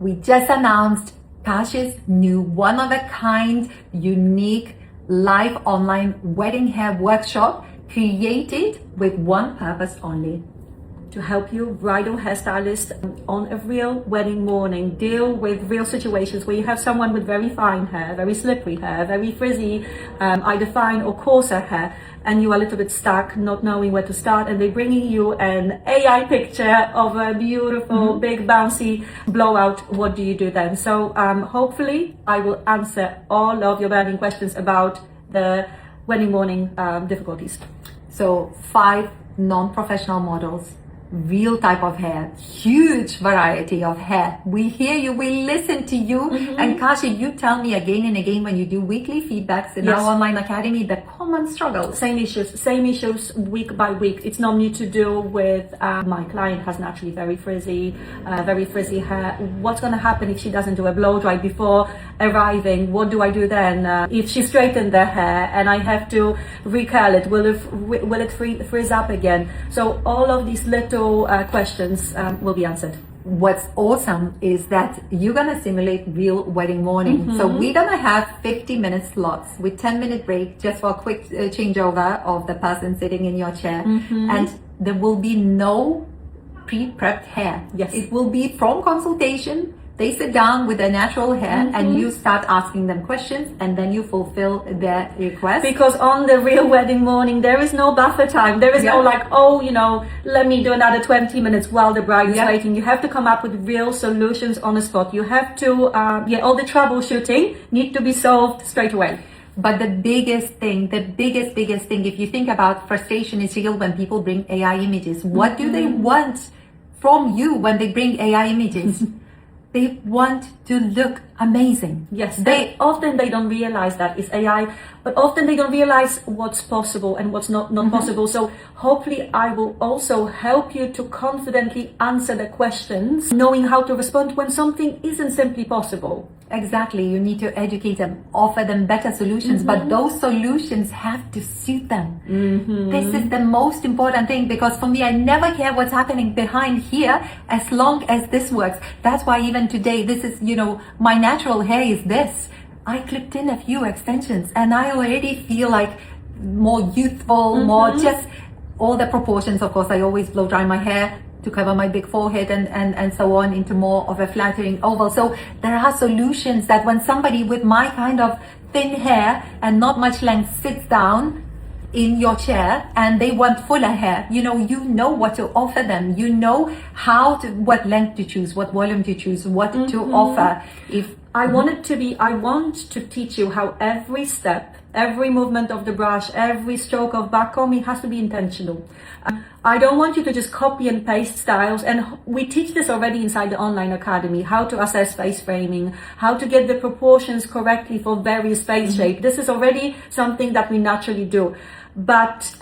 we just announced Kash's new one-of-a-kind, unique, live online wedding hair workshop created with one purpose only: to help you, bridal hairstylist, on a real wedding morning, deal with real situations where you have someone with very fine hair, very slippery hair, very frizzy, either fine or coarser hair, and you are a little bit stuck, not knowing where to start, and they're bringing you an AI picture of a beautiful, big, bouncy blowout. What do you do then? So hopefully I will answer all of your burning questions about the wedding morning difficulties. So 5 non-professional models, real type of hair, huge variety of hair. We hear you, we listen to you. And Kashi, you tell me again and again when you do weekly feedbacks in our online academy, the common struggles. Same issues week by week. It's normally to do with my client has naturally very frizzy hair. What's going to happen if she doesn't do a blow dry before arriving? What do I do then? If she straightened their hair and I have to recurl it, will it frizz up again? So all of these little questions will be answered. What's awesome is that you're gonna simulate real wedding morning. So we're gonna have 50-minute slots with 10-minute break just for a quick changeover of the person sitting in your chair. And there will be no pre-prepped hair. Yes. It will be from consultation. They sit down with their natural hair and you start asking them questions, and then you fulfill their request. Because on the real wedding morning, there is no buffer time. There is no like, oh, let me do another 20 minutes while the bride is waiting. You have to come up with real solutions on the spot. You have to, all the troubleshooting need to be solved straight away. But the biggest thing, if you think about frustration is real when people bring AI images. What do they want from you when they bring AI images? They want to look amazing. Yes, they don't realize that it's AI, but often they don't realize what's possible and what's not possible. So hopefully I will also help you to confidently answer the questions, knowing how to respond when something isn't simply possible. Exactly. You need to educate them, offer them better solutions, but those solutions have to suit them. This is the most important thing, because for me, I never care what's happening behind here as long as this works. That's why even today, this is, my natural hair is this. I clipped in a few extensions and I already feel like more youthful, more just all the proportions. Of course, I always blow dry my hair to cover my big forehead and so on into more of a flattering oval. So there are solutions that when somebody with my kind of thin hair and not much length sits down in your chair and they want fuller hair, you know what to offer them. You know what length to choose, what volume to choose, what to offer. If I want to teach you how every step, every movement of the brush, every stroke of back combing has to be intentional. I don't want you to just copy and paste styles, and we teach this already inside the online academy, how to assess face framing, how to get the proportions correctly for various face shape. This is already something that we naturally do.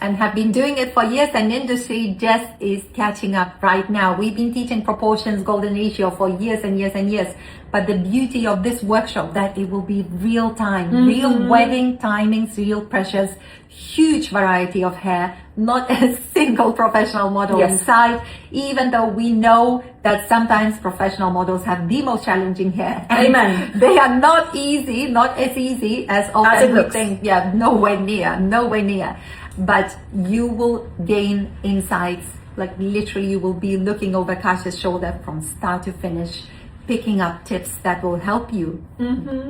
And have been doing it for years, and industry just is catching up right now. We've been teaching proportions, golden ratio for years and years and years. But the beauty of this workshop, that it will be real time, real wedding timings, real pressures, huge variety of hair, not a single professional model inside, even though we know that sometimes professional models have the most challenging hair. Amen. They are not as easy as often we think. Yeah, nowhere near. But you will gain insights, like literally you will be looking over Kash's shoulder from start to finish, picking up tips that will help you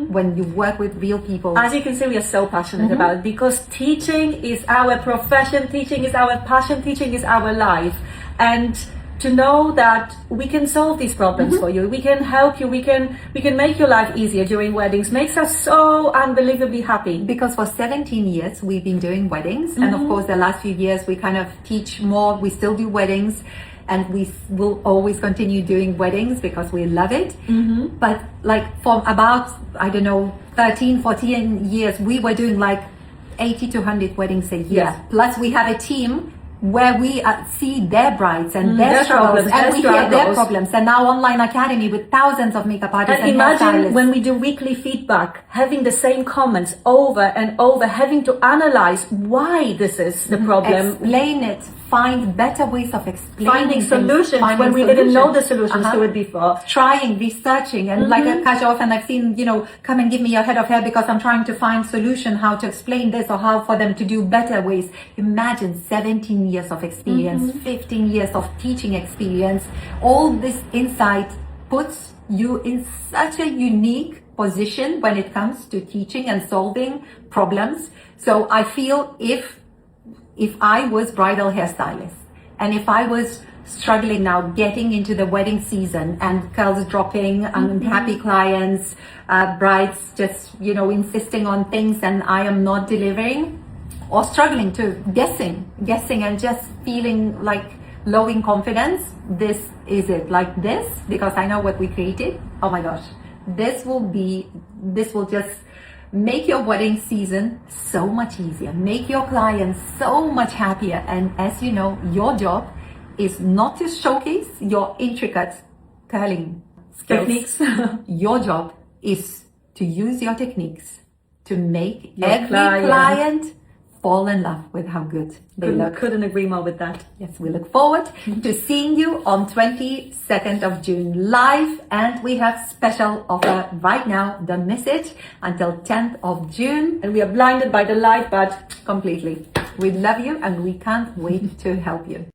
when you work with real people. As you can see, we are so passionate about it, because teaching is our profession, teaching is our passion, teaching is our life. And to know that we can solve these problems for you, we can help you, we can make your life easier during weddings, makes us so unbelievably happy. Because for 17 years we've been doing weddings, and of course the last few years we kind of teach more. We still do weddings, and we will always continue doing weddings because we love it. But like from about, 13, 14 years, we were doing like 80 to 100 weddings a year. Plus we have a team where we see their brides and their struggles, and we hear their problems. And now online academy with thousands of makeup artists and imagine when we do weekly feedback, having the same comments over and over, having to analyze why this is the problem. Explain it, find better ways of explaining Finding things, solutions finding when we didn't know the solutions. solutions to it before. Trying, researching, and like a Kaj often I've seen, come and give me your head of hair because I'm trying to find solution how to explain this or how for them to do better ways. Imagine 17 years of experience, 15 years of teaching experience. All this insight puts you in such a unique position when it comes to teaching and solving problems. So I feel if I was bridal hairstylist and if I was struggling now getting into the wedding season and curls dropping, unhappy clients, brides just, insisting on things and I am not delivering, or struggling to guessing and just feeling like low in confidence, this is it. Like this, because I know what we created. Oh my gosh, this will just make your wedding season so much easier, make your clients so much happier. And as you know, your job is not to showcase your intricate curling skills. Techniques. Your job is to use your techniques to make Your every client fall in love with how good they look. Couldn't agree more with that. Yes, we look forward to seeing you on 22nd of June live, and we have special offer right now. Don't miss it until 10th of June. And we are blinded by the light, but Completely. We love you and we can't wait to help you.